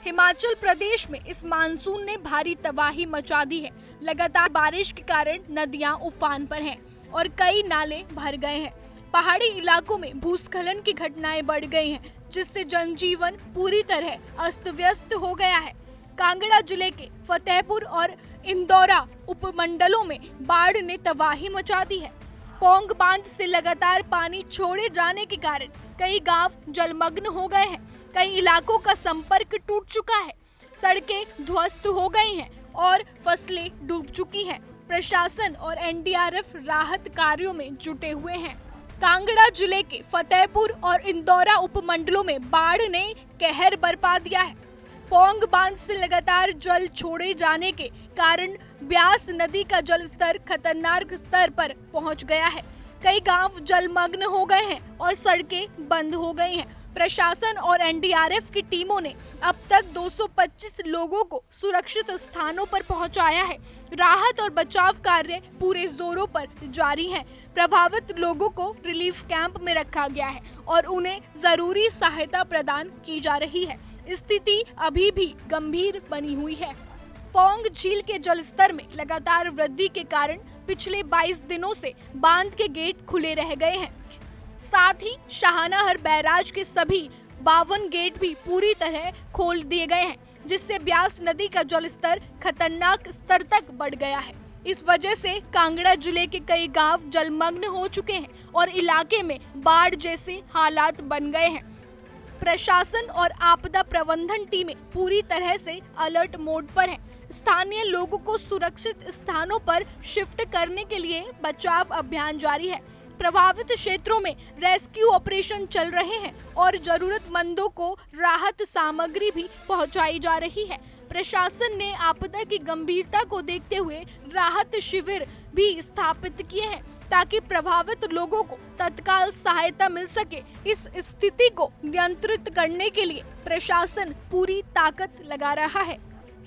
हिमाचल प्रदेश में इस मानसून ने भारी तबाही मचा दी है। लगातार बारिश के कारण नदियां उफान पर हैं और कई नाले भर गए हैं। पहाड़ी इलाकों में भूस्खलन की घटनाएं बढ़ गई हैं, जिससे जनजीवन पूरी तरह अस्त व्यस्त हो गया है। कांगड़ा जिले के फतेहपुर और इंदौरा उपमंडलों में बाढ़ ने तबाही मचा दी है। पौंग बांध से लगातार पानी छोड़े जाने के कारण कई गांव जलमग्न हो गए हैं। कई इलाकों का संपर्क टूट चुका है, सड़कें ध्वस्त हो गई हैं और फसलें डूब चुकी हैं। प्रशासन और एनडीआरएफ राहत कार्यों में जुटे हुए हैं। कांगड़ा जिले के फतेहपुर और इंदौरा उपमंडलों में बाढ़ ने कहर बरपा दिया है। पौंग बांध से लगातार जल छोड़े जाने के कारण ब्यास नदी का जलस्तर खतरनाक स्तर पर पहुंच गया है। कई गांव जलमग्न हो गए हैं और सड़कें बंद हो गई हैं। प्रशासन और एनडीआरएफ की टीमों ने अब तक 225 लोगों को सुरक्षित स्थानों पर पहुंचाया है। राहत और बचाव कार्य पूरे जोरों पर जारी हैं। प्रभावित लोगों को रिलीफ कैंप में रखा गया है और उन्हें जरूरी सहायता प्रदान की जा रही है। स्थिति अभी भी गंभीर बनी हुई है। पौंग झील के जलस्तर में लगातार वृद्धि के कारण पिछले 22 दिनों से बांध के गेट खुले रह गए हैं। साथ ही शाहनाहर बैराज के सभी 52 गेट भी पूरी तरह खोल दिए गए हैं, जिससे ब्यास नदी का जलस्तर खतरनाक स्तर तक बढ़ गया है। इस वजह से कांगड़ा जिले के कई गांव जलमग्न हो चुके हैं और इलाके में बाढ़ जैसे हालात बन गए हैं। प्रशासन और आपदा प्रबंधन टीमें पूरी तरह से अलर्ट मोड पर हैं। स्थानीय लोगों को सुरक्षित स्थानों पर शिफ्ट करने के लिए बचाव अभियान जारी है। प्रभावित क्षेत्रों में रेस्क्यू ऑपरेशन चल रहे हैं और जरूरतमंदों को राहत सामग्री भी पहुंचाई जा रही है। प्रशासन ने आपदा की गंभीरता को देखते हुए राहत शिविर भी स्थापित किए हैं, ताकि प्रभावित लोगों को तत्काल सहायता मिल सके। इस स्थिति को नियंत्रित करने के लिए प्रशासन पूरी ताकत लगा रहा है।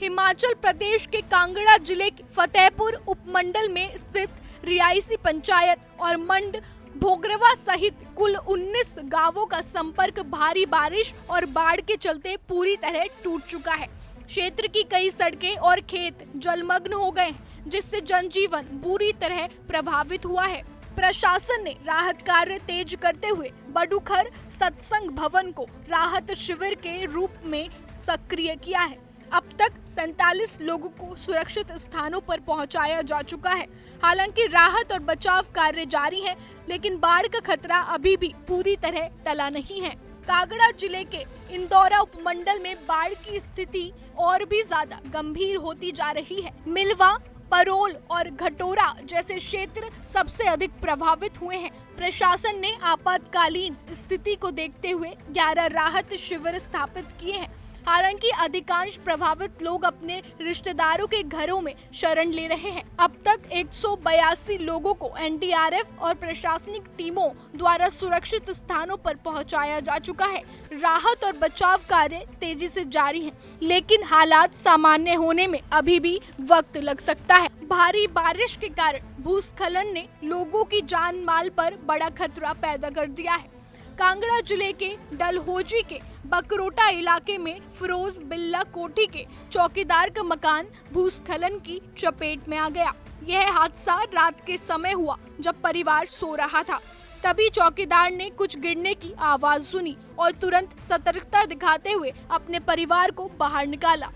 हिमाचल प्रदेश के कांगड़ा जिले के फतेहपुर उपमंडल में स्थित रियासी पंचायत और मंड भोगरवा सहित कुल 19 गांवों का संपर्क भारी बारिश और बाढ़ के चलते पूरी तरह टूट चुका है। क्षेत्र की कई सड़कें और खेत जलमग्न हो गए हैं, जिससे जनजीवन बुरी तरह प्रभावित हुआ है। प्रशासन ने राहत कार्य तेज करते हुए बडूखर सत्संग भवन को राहत शिविर के रूप में सक्रिय किया है। अब तक 47 लोगों को सुरक्षित स्थानों पर पहुंचाया जा चुका है। हालांकि राहत और बचाव कार्य जारी है, लेकिन बाढ़ का खतरा अभी भी पूरी तरह टला नहीं है। कांगड़ा जिले के इंदौरा उपमंडल में बाढ़ की स्थिति और भी ज्यादा गंभीर होती जा रही है। मिलवा, परोल और घटोरा जैसे क्षेत्र सबसे अधिक प्रभावित हुए हैं। प्रशासन ने आपातकालीन स्थिति को देखते हुए 11 राहत शिविर स्थापित किए हैं। हालांकि अधिकांश प्रभावित लोग अपने रिश्तेदारों के घरों में शरण ले रहे हैं। अब तक 182 लोगों को एनडीआरएफ और प्रशासनिक टीमों द्वारा सुरक्षित स्थानों पर पहुंचाया जा चुका है। राहत और बचाव कार्य तेजी से जारी है, लेकिन हालात सामान्य होने में अभी भी वक्त लग सकता है। भारी बारिश के कारण भूस्खलन ने लोगों की जान माल पर बड़ा खतरा पैदा कर दिया है। कांगड़ा जिले के डलहौजी के बकरोटा इलाके में फिरोज बिल्ला कोठी के चौकीदार का मकान भूस्खलन की चपेट में आ गया। यह हादसा रात के समय हुआ, जब परिवार सो रहा था। तभी चौकीदार ने कुछ गिरने की आवाज सुनी और तुरंत सतर्कता दिखाते हुए अपने परिवार को बाहर निकाला।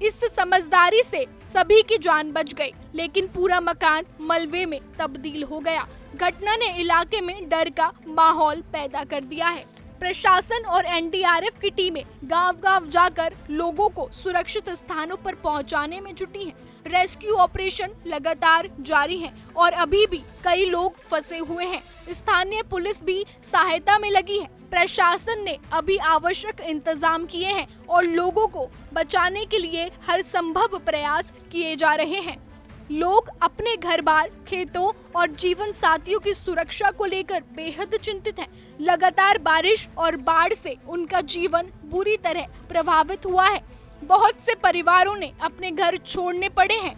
इस समझदारी से सभी की जान बच गई, लेकिन पूरा मकान मलबे में तब्दील हो गया। घटना ने इलाके में डर का माहौल पैदा कर दिया है। प्रशासन और एनडीआरएफ की टीमें गांव-गांव जाकर लोगों को सुरक्षित स्थानों पर पहुंचाने में जुटी हैं। रेस्क्यू ऑपरेशन लगातार जारी है और अभी भी कई लोग फंसे हुए हैं। स्थानीय पुलिस भी सहायता में लगी है। प्रशासन ने अभी आवश्यक इंतजाम किए हैं और लोगों को बचाने के लिए हर संभव प्रयास किए जा रहे हैं। लोग अपने घर-बार, खेतों और जीवन साथियों की सुरक्षा को लेकर बेहद चिंतित हैं। लगातार बारिश और बाढ़ से उनका जीवन बुरी तरह प्रभावित हुआ है। बहुत से परिवारों ने अपने घर छोड़ने पड़े हैं।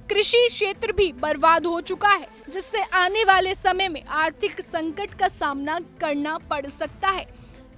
कृषि क्षेत्र भी बर्बाद हो चुका है, जिससे आने वाले समय में आर्थिक संकट का सामना करना पड़ सकता है।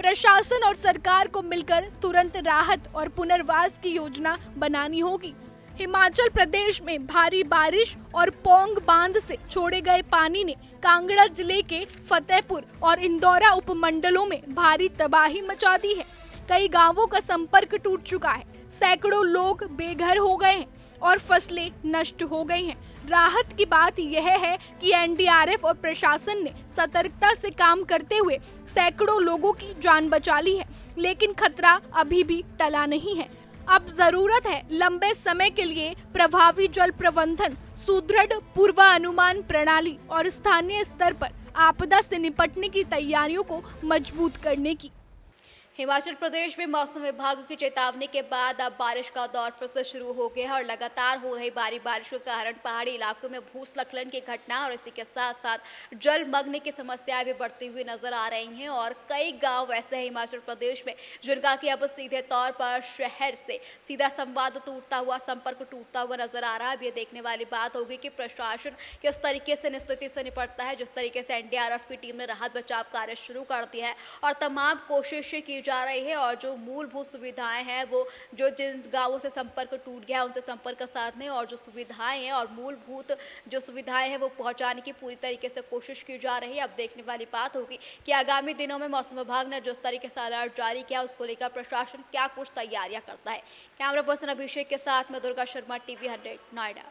प्रशासन और सरकार को मिलकर तुरंत राहत और पुनर्वास की योजना बनानी होगी। हिमाचल प्रदेश में भारी बारिश और पौंग बांध से छोड़े गए पानी ने कांगड़ा जिले के फतेहपुर और इंदौरा उपमंडलों में भारी तबाही मचा दी है। कई गांवों का संपर्क टूट चुका है, सैकड़ों लोग बेघर हो गए हैं और फसलें नष्ट हो गई हैं। राहत की बात यह है कि एनडीआरएफ और प्रशासन ने सतर्कता से काम करते हुए सैकड़ों लोगों की जान बचा ली है, लेकिन खतरा अभी भी टला नहीं है। अब जरूरत है लंबे समय के लिए प्रभावी जल प्रबंधन, सुदृढ़ पूर्वानुमान प्रणाली और स्थानीय स्तर पर आपदा से निपटने की तैयारियों को मजबूत करने की। हिमाचल प्रदेश में मौसम विभाग की चेतावनी के बाद अब बारिश का दौर फिर से शुरू हो गया है और लगातार हो रही भारी बारिश के कारण पहाड़ी इलाकों में भूस्खलन की घटना और इसी के साथ साथ जलमग्न की समस्याएं भी बढ़ती हुई नजर आ रही हैं। और कई गांव ऐसे हैं हिमाचल प्रदेश में जिनका कि अब सीधे तौर पर शहर से सीधा संवाद टूटता हुआ, संपर्क टूटता हुआ नजर आ रहा है। अब ये देखने वाली बात होगी कि प्रशासन किस तरीके से स्थिति से निपटता है। जिस तरीके से एनडीआरएफ की टीम ने राहत बचाव कार्य शुरू कर दिया है और तमाम कोशिशें की जा रही है और जो मूलभूत सुविधाएं हैं वो जो जिन गांवों से संपर्क टूट गया है उनसे संपर्क साधने और जो सुविधाएं हैं और मूलभूत जो सुविधाएं हैं वो पहुंचाने की पूरी तरीके से कोशिश की जा रही है। अब देखने वाली बात होगी कि आगामी दिनों में मौसम विभाग ने जिस तरीके से अलर्ट जारी किया उसको लेकर प्रशासन क्या कुछ तैयारियां करता है। कैमरा पर्सन अभिषेक के साथ में दुर्गा शर्मा, TV 100 नोएडा।